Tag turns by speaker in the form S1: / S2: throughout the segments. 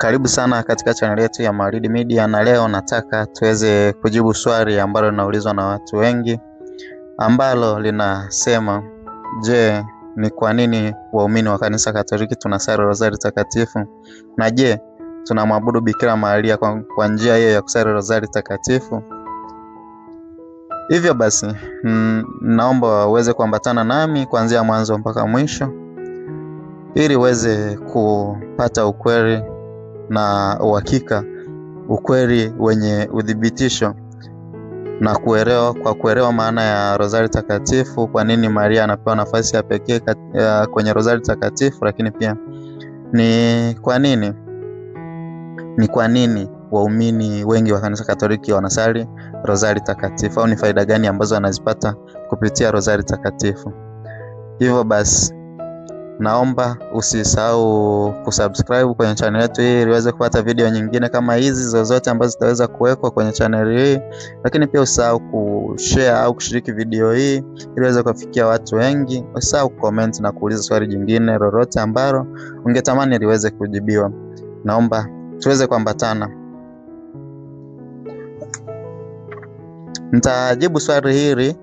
S1: Karibu sana katika channel yetu ya Maulidi Media, na leo nataka tuweze kujibu swali ambalo linaulizwa na watu wengi ambalo linasema, je, ni kwa nini waumini wa kanisa Katoliki tunasali Rozari Takatifu? Na je, tunamwabudu Bikira Maria kwa njia hiyo ya kusali Rozari Takatifu? Hivyo basi, naomba uweze kuambatana nami kuanzia mwanzo mpaka mwisho ili uweze kupata ukweli na uhakika, ukweli wenye udhibitisho, na kuelewa maana ya Rozari Takatifu, kwa nini Maria anapewa nafasi ya pekee kwenye Rozari Takatifu, lakini pia ni kwa nini waumini wengi wa kanisa Katoliki wanasali Rozari Takatifu, au ni faida gani ambazo wanazipata kupitia Rozari Takatifu. Hivyo basi, naomba usisahau kusubscribe kwenye channel yetu hii ili uweze kupata video nyingine kama hizi zozote ambazo zitaweza kuwekwa kwenye channel hii, lakini pia usisahau kushare au kushiriki video hii ili uweze kufikia watu wengi. Usisahau comment na kuuliza swali jingine lolote ambalo ungetamani liweze kujibiwa. Naomba tuweze kuambatana. Nitajibu swali hili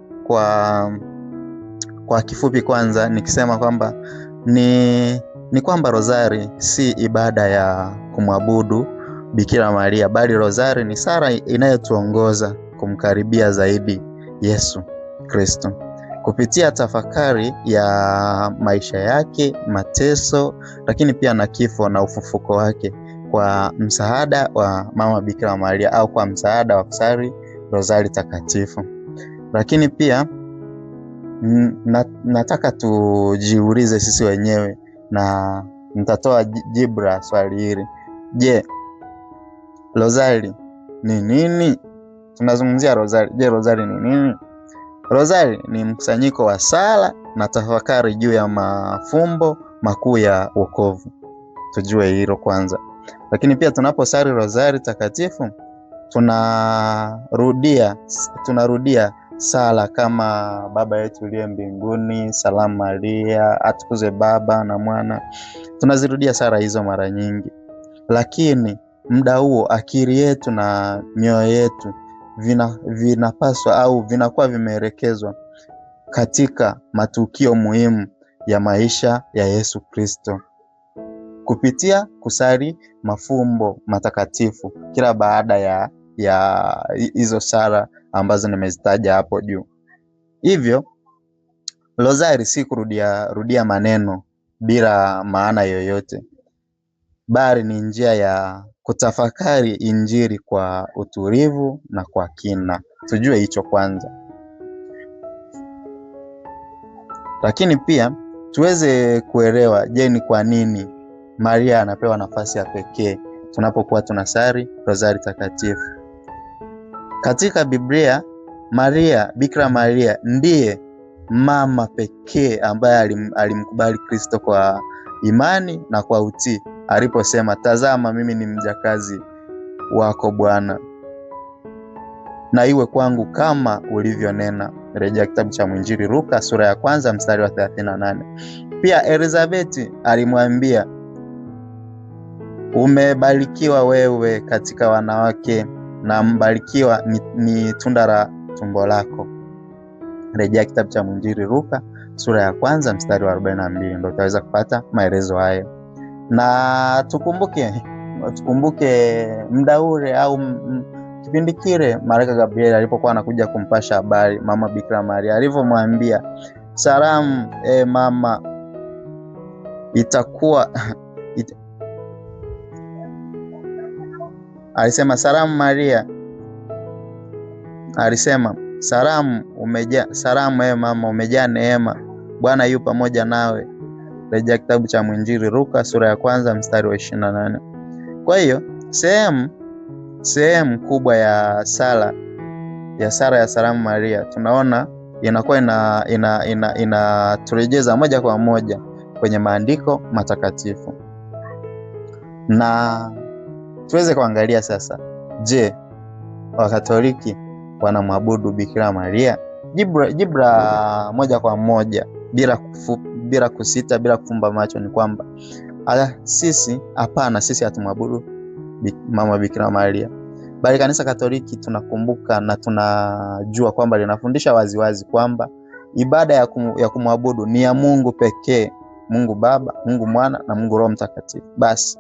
S1: kwa kifupi, kwanza nikisema kwamba ni kwamba Rozari si ibada ya kumwabudu Bikira Maria, bali Rozari ni sala inayotuongoza kumkaribia zaidi Yesu Kristo kupitia tafakari ya maisha yake, mateso, lakini pia na kifo na ufufuko wake, kwa msaada wa Mama Bikira Maria, au kwa msaada wa kusali Rozari Takatifu. Lakini pia nataka tujiulize sisi wenyewe, na nitatoa jibu la swali hili. Je, Rozari ni nini? Tunazungumzia Rozari. Je, Rozari ni nini? Rozari ni mkusanyiko wa sala na tafakari juu ya mafumbo makuu ya wokovu. Tujue hilo kwanza. Lakini pia tunaposali Rozari Takatifu tunarudia sala kama Baba yetu uliye mbinguni, Salamu Maria, atukuzwe Baba na Mwana. Tunazirudia sala hizo mara nyingi, lakini muda huo akili yetu na mioyo yetu vinapaswa au vinakuwa vimeelekezwa katika matukio muhimu ya maisha ya Yesu Kristo kupitia kusali mafumbo matakatifu kila baada ya hizo sala ambazo nimezitaja hapo juu. Hivyo Rozari si kurudia maneno bila maana yoyote, bali ni njia ya kutafakari Injili kwa utulivu na kwa kina. Tujue hicho kwanza, lakini pia tuweze kuelewa, je, ni kwa nini Maria anapewa nafasi ya pekee tunapokuwa tunasali Rozari Takatifu. Katika Biblia, Bikira Maria ndiye mama pekee ambaye alimkubali Kristo kwa imani na kwa utii aliposema, tazama mimi ni mjakazi wako Bwana, na iwe kwangu kama ulivyonena. Rejea kitabu cha Mwinjili Luka sura ya 1 mstari wa 38. Pia Elizabeti alimwambia, umebarikiwa wewe katika wanawake, na mbarikiwa ni tunda la tumbo lako. Rejea kitabu cha Mwinjili Luka sura ya 1 mstari wa 42, ndio utaweza kupata maelezo hayo. Na tukumbuke muda ule au kipindi kile Malaika Gabriel alipokuwa anakuja kumpasha habari Mama Bikira Maria, alivyomwambia, salamu mama, alisema salamu Maria, alisema salamu mama, umejaa neema, Bwana yu pamoja nawe. Rejea kitabu cha Mwinjili Luka sura ya 1 mstari wa 28. Kwa hiyo sehemu kubwa ya sala ya salamu Maria tunaona inakuwa inaturejeza moja kwa moja kwenye maandiko matakatifu. Na tuweze kuangalia sasa, je, Wakatoliki wanamwabudu Bikira Maria? Jibu la moja kwa moja bila kusita, bila kufumba macho ni kwamba sisi hatumwabudu mama Bikira Maria, bali kanisa Katoliki tunakumbuka na tunajua kwamba linafundisha waziwazi kwamba ibada ya kumwabudu ni ya Mungu pekee, Mungu Baba, Mungu Mwana na Mungu Roho Mtakatifu. Basi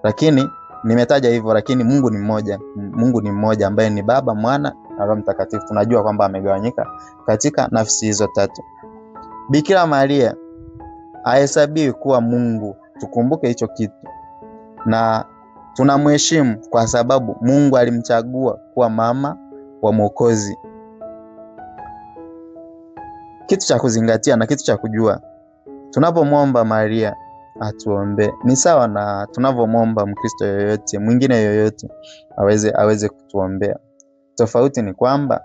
S1: lakini nimetaja hivyo, lakini Mungu ni mmoja. Mungu ni mmoja ambaye ni Baba, Mwana na Roho Mtakatifu. Tunajua kwamba amegawanyika katika nafsi hizo tatu. Bikira Maria hahesabiwi kuwa Mungu, tukumbuke hicho kitu, na tunamheshimu kwa sababu Mungu alimchagua kuwa mama wa Mwokozi. Kitu cha kuzingatia na kitu cha kujua, tunapomwomba Maria atuombe ni sawa na tunavyomwomba Mkristo yoyote mwingine yoyote aweze kutuombea. Tofauti ni kwamba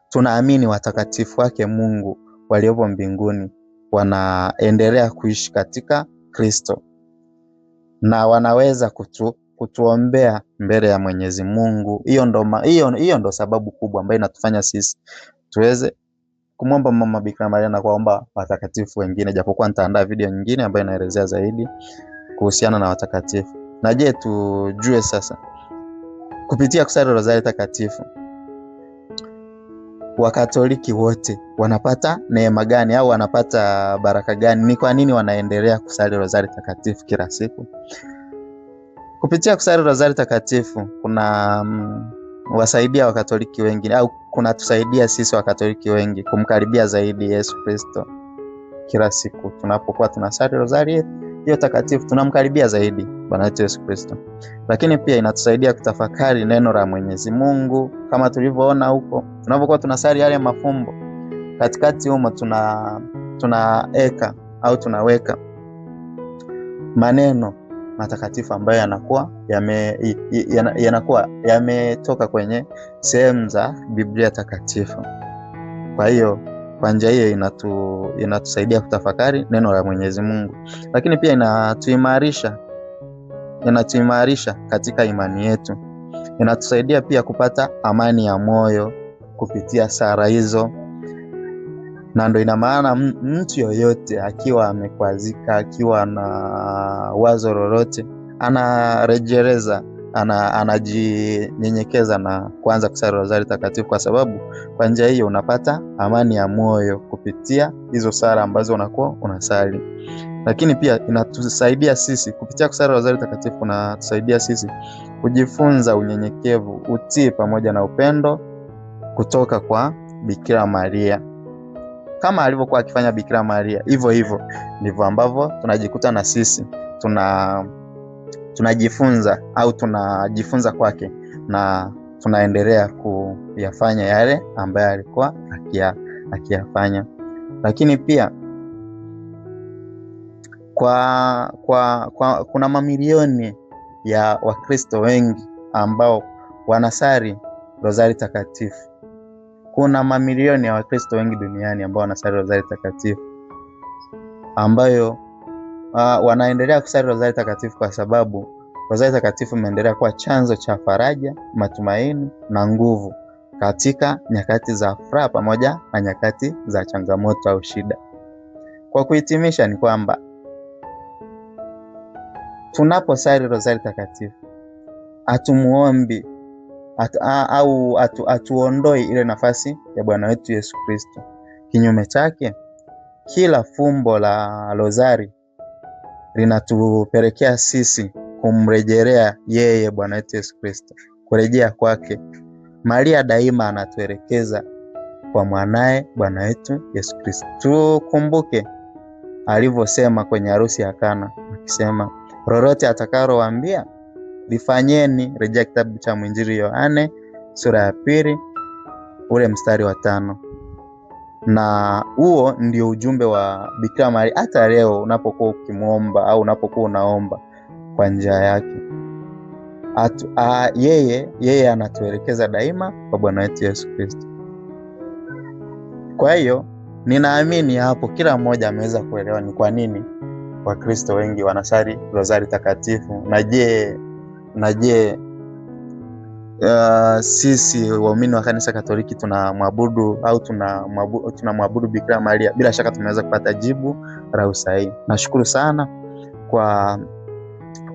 S1: tunaamini watakatifu wake Mungu waliopo mbinguni wanaendelea kuishi katika Kristo na wanaweza kutuombea mbele ya Mwenyezi Mungu. Hiyo ndo sababu kubwa ambayo inatufanya sisi tuweze kumwomba mama Bikira Maria na kuomba watakatifu wengine, japokuwa nitaandaa video nyingine ambayo inaelezea zaidi kuhusiana na watakatifu. Na je, tujue sasa kupitia kusali Rozari Takatifu Wakatoliki wote wanapata neema gani au wanapata baraka gani? Ni kwa nini wanaendelea kusali Rozari Takatifu kila siku? Kupitia kusali Rozari Takatifu kuna wasaidia Wakatoliki wengi au kuna tusaidia sisi Wakatoliki wengi kumkaribia zaidi Yesu Kristo. Kila siku tunapokuwa tunasali Rozari hiyo takatifu tunamkaribia zaidi Bwana wetu Yesu Kristo. Lakini pia inatusaidia kutafakari neno la Mwenyezi Mungu kama tulivyoona huko. Tunapokuwa tunasali yale mafumbo, katikati humo tunaeka au tunaweka maneno matakatifu ambayo yanakuwa yametoka kwenye sehemu za Biblia takatifu. Kwa hiyo kwa njia hiyo inatusaidia kutafakari neno la Mwenyezi Mungu, lakini pia inatuimarisha katika imani yetu. Inatusaidia pia kupata amani ya moyo kupitia sala hizo, na ndio ina maana mtu yoyote akiwa amekwazika, akiwa na wazo lolote, anarejeleza, anajinyenyekeza na kuanza kusali Rozari Takatifu, kwa sababu kwa njia hiyo unapata amani ya moyo kupitia hizo sala ambazo unakuwa unasali. Lakini pia inatusaidia sisi kupitia kusali Rozari Takatifu na tusaidia sisi kujifunza unyenyekevu, utii pamoja na upendo kutoka kwa Bikira Maria. Kama alivyokuwa akifanya Bikira Maria, hivyo ndivyo ambavyo tunajikuta na sisi tunajifunza au tunajifunza kwake na tunaendelea kuyafanya yale ambayo alikuwa akiyafanya. Lakini pia kuna mamilioni ya Wakristo wengi ambao wanasali Rozari Takatifu. Kuna mamilioni ya Wakristo wengi duniani ambao wanasali Rozari Takatifu, ambayo wanaendelea kusali Rozari Takatifu kwa sababu Rozari Takatifu imeendelea kuwa chanzo cha faraja, matumaini na nguvu katika nyakati za furaha pamoja na nyakati za changamoto au shida. Kwa kuhitimisha ni kwamba tunaposali Rozari Takatifu hatumuombi atuondoi ile nafasi ya Bwana wetu Yesu Kristo. Kinyume chake, kila fumbo la Rozari linatupelekea sisi kumrejelea yeye Bwana wetu Yesu Kristo, kurejea kwake. Maria daima anatuelekeza kwa mwanae Bwana wetu Yesu Kristo. Tukumbuke alivyosema kwenye harusi ya Kana, akisema lolote atakalowaambia lifanyeni. Rejea kitabu cha Mwinjili Yohane sura ya 2 ule mstari wa 5. Na huo ndio ujumbe wa Bikira Maria hata leo unapokuwa ukimuomba au unapokuwa unaomba kwa njia yake. Yeye anatuelekeza daima kwa Bwana wetu Yesu Kristo. Kwa hiyo ninaamini hapo kila mmoja ameweza kuelewa ni kwa nini Wakristo wengi wanasali Rozari Takatifu. Na je sisi waumini wa kanisa Katoliki tunamwabudu Bikira Maria? Bila shaka tumeweza kupata jibu la usahihi. Nashukuru sana kwa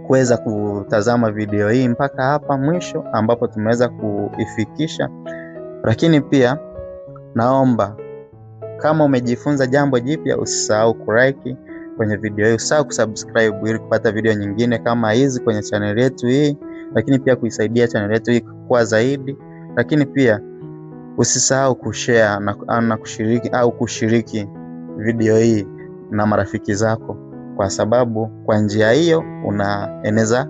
S1: kuweza kutazama video hii mpaka hapa mwisho ambapo tumeweza kuifikisha. Lakini pia naomba kama umejifunza jambo jipya, usisahau kulike kwenye video hii, usisahau kusubscribe ili kupata video nyingine kama hizi kwenye channel yetu hii, lakini pia kuisaidia channel yetu hii kukua zaidi. Lakini pia usisahau kushare na kushiriki video hii na marafiki zako, kwa sababu kwa njia hiyo unaeneza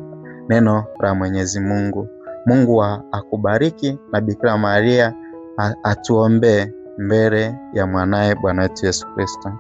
S1: neno la Mwenyezi Mungu. Mungu akubariki na Bikira Maria atuombee mbele ya mwanaye Bwana wetu Yesu Kristo.